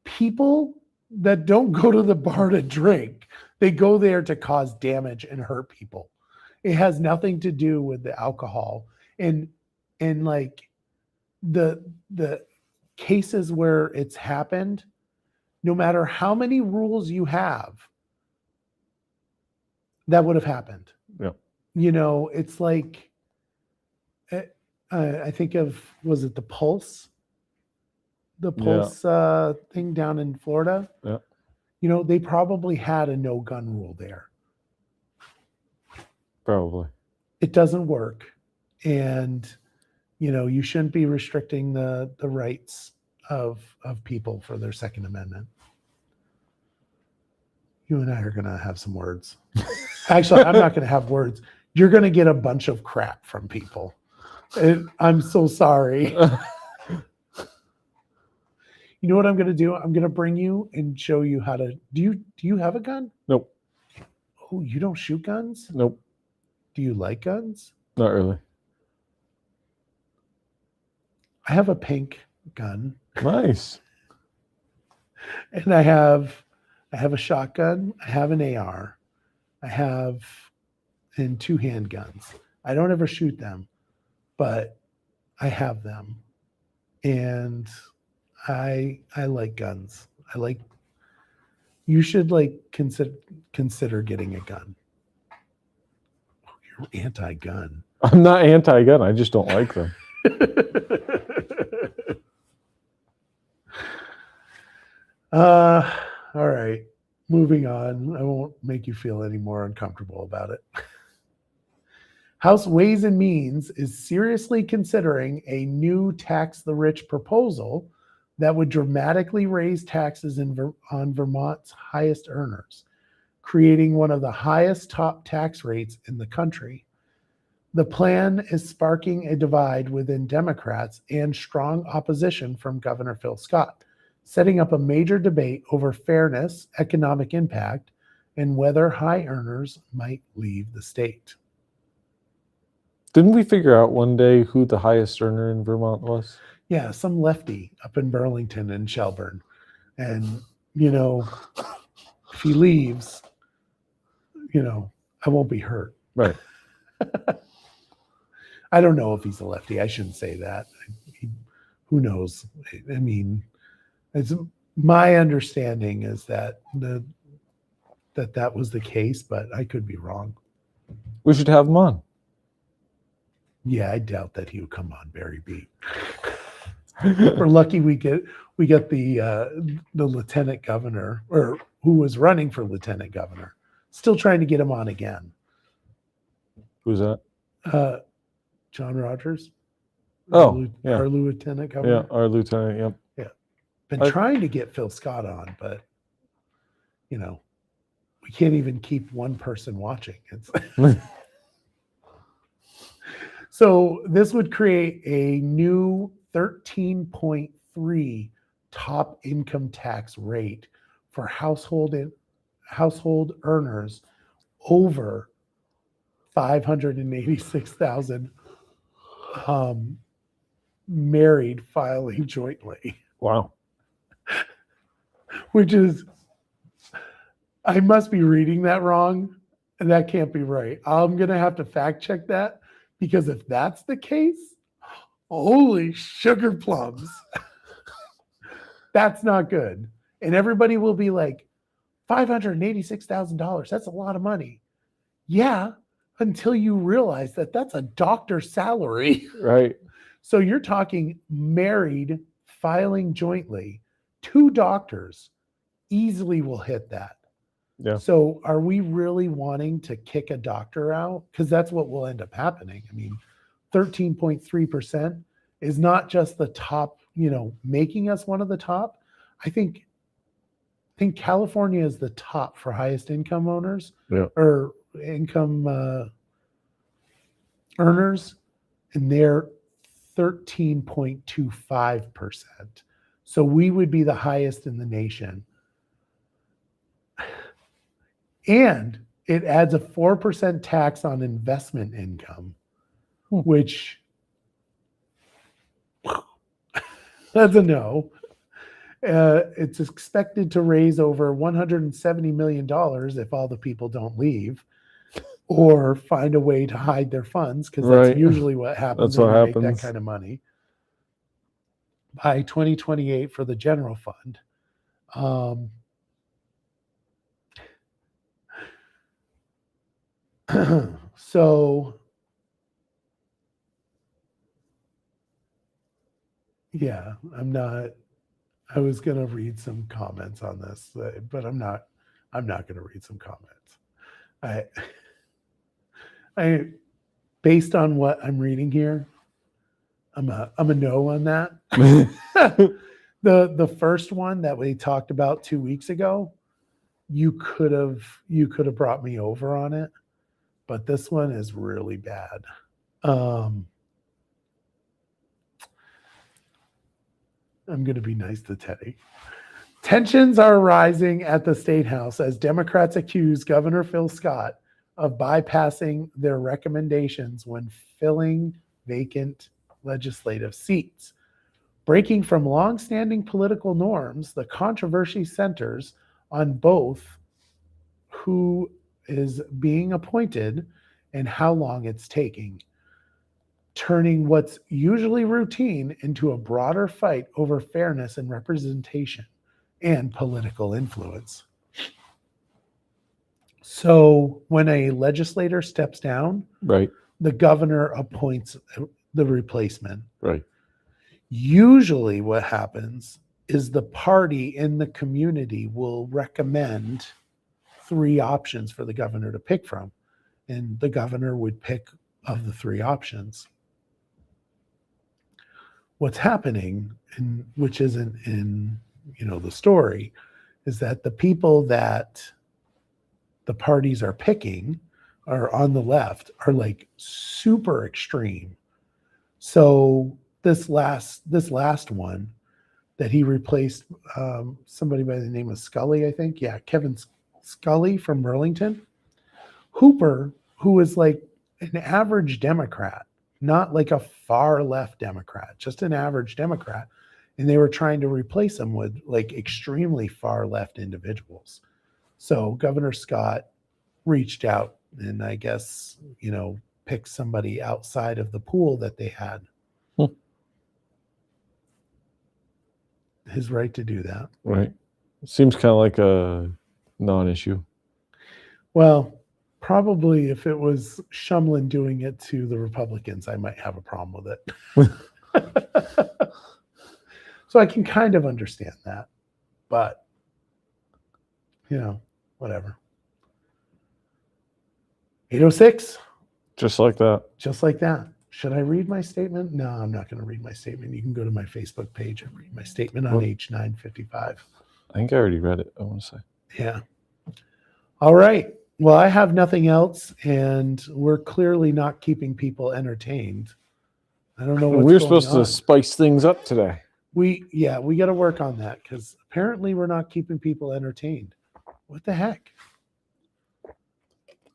People that don't go to the bar to drink. They go there to cause damage and hurt people. It has nothing to do with the alcohol. And like the cases where it's happened, no matter how many rules you have, that would have happened. Yeah. It's like, I think of, was it the Pulse? The Pulse thing down in Florida? Yeah. They probably had a no gun rule there. Probably. It doesn't work. And, you shouldn't be restricting the rights of people for their Second Amendment. You and I are going to have some words. Actually, I'm not going to have words. You're going to get a bunch of crap from people. And I'm so sorry. You know what I'm going to do? I'm going to bring you and show you how to. Do you have a gun? Nope. Oh, you don't shoot guns? Nope. Do you like guns? Not really. I have a pink gun. Nice. And I have a shotgun. I have an AR. I have and 2 handguns. I don't ever shoot them, but I have them. And I like guns. You should consider getting a gun. Oh, you're anti-gun. I'm not anti-gun. I just don't like them. All right. Moving on. I won't make you feel any more uncomfortable about it. House Ways and Means is seriously considering a new tax the rich proposal that would dramatically raise taxes on Vermont's highest earners, creating one of the highest top tax rates in the country. The plan is sparking a divide within Democrats and strong opposition from Governor Phil Scott, setting up a major debate over fairness, economic impact, and whether high earners might leave the state. Didn't we figure out one day who the highest earner in Vermont was? Yeah, some lefty up in Burlington and Shelburne. And, if he leaves, I won't be hurt. Right. I don't know if he's a lefty. I shouldn't say that. Who knows? I mean, it's my understanding is that that was the case, but I could be wrong. We should have him on. Yeah, I doubt that he would come on Barry Beat. We're lucky we get the lieutenant governor, or who was running for lieutenant governor. Still trying to get him on again. Who's that? John Rogers. Oh, yeah. Our lieutenant governor. Yeah, our lieutenant. Yep. Been trying to get Phil Scott on, but we can't even keep one person watching. So this would create a new $13.3 top income tax rate for household earners over 586,000 married filing jointly, Wow. which is, I must be reading that wrong, and that can't be right. I'm going to have to fact check that, because if that's the case, holy sugar plums. That's not good. And everybody will be like, $586,000, that's a lot of money. Yeah, until you realize that that's a doctor's salary. Right. So you're talking married filing jointly, 2 doctors easily will hit that. Yeah. So are we really wanting to kick a doctor out? Because that's what will end up happening. I mean, 13.3% is not just the top, making us one of the top. I think California is the top for highest income owners, Yeah. or income earners, and they're 13.25%. So we would be the highest in the nation. And it adds a 4% tax on investment income, which that's a no. It's expected to raise over $170 million if all the people don't leave or find a way to hide their funds, because that's Right. usually what happens That's what when you make happens. that kind of money, by 2028 for the general fund. So, yeah, I was going to read some comments on this, but I'm not going to read some comments. I, based on what I'm reading here, I'm a no on that. The first one that we talked about 2 weeks ago, you could have brought me over on it, but this one is really bad. I'm going to be nice to Teddy. Tensions are rising at the State House as Democrats accuse Governor Phil Scott of bypassing their recommendations when filling vacant legislative seats. Breaking from longstanding political norms, the controversy centers on both who is being appointed and how long it's taking, turning what's usually routine into a broader fight over fairness and representation and political influence. So when a legislator steps down, Right. the governor appoints the replacement. Right. Usually what happens is the party in the community will recommend 3 options for the governor to pick from, and the governor would pick of the 3 options. What's happening, which isn't in the story, is that the people that the parties are picking are on the left are like super extreme. So this last one that he replaced, somebody by the name of Scully, I think. Yeah, Kevin Scully from Burlington. Hooper, who is like an average Democrat, not like a far left Democrat, just an average Democrat. And they were trying to replace him with like extremely far left individuals. So Governor Scott reached out and I guess, picked somebody outside of the pool that they had. His right to do that. Right. Seems kind of like a non-issue. Well, probably if it was Shumlin doing it to the Republicans, I might have a problem with it. So I can kind of understand that, but whatever. 8:06. Just like that. Just like that. Should I read my statement? No, I'm not going to read my statement. You can go to my Facebook page and read my statement on H955. I think I already read it, I want to say. Yeah. All right. Well, I have nothing else, and we're clearly not keeping people entertained. I don't know what's We were going supposed on. to spice things up today. We got to work on that because apparently we're not keeping people entertained. What the heck?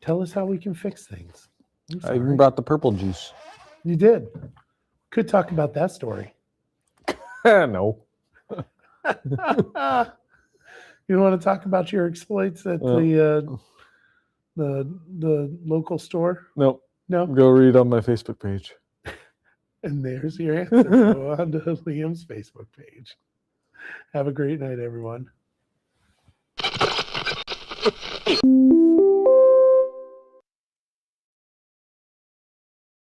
Tell us how we can fix things. I even brought the purple juice. You did. Could talk about that story. No. You want to talk about your exploits at the local store? Nope. No. Go read on my Facebook page. And there's your answer. Go on to Liam's Facebook page. Have a great night, everyone.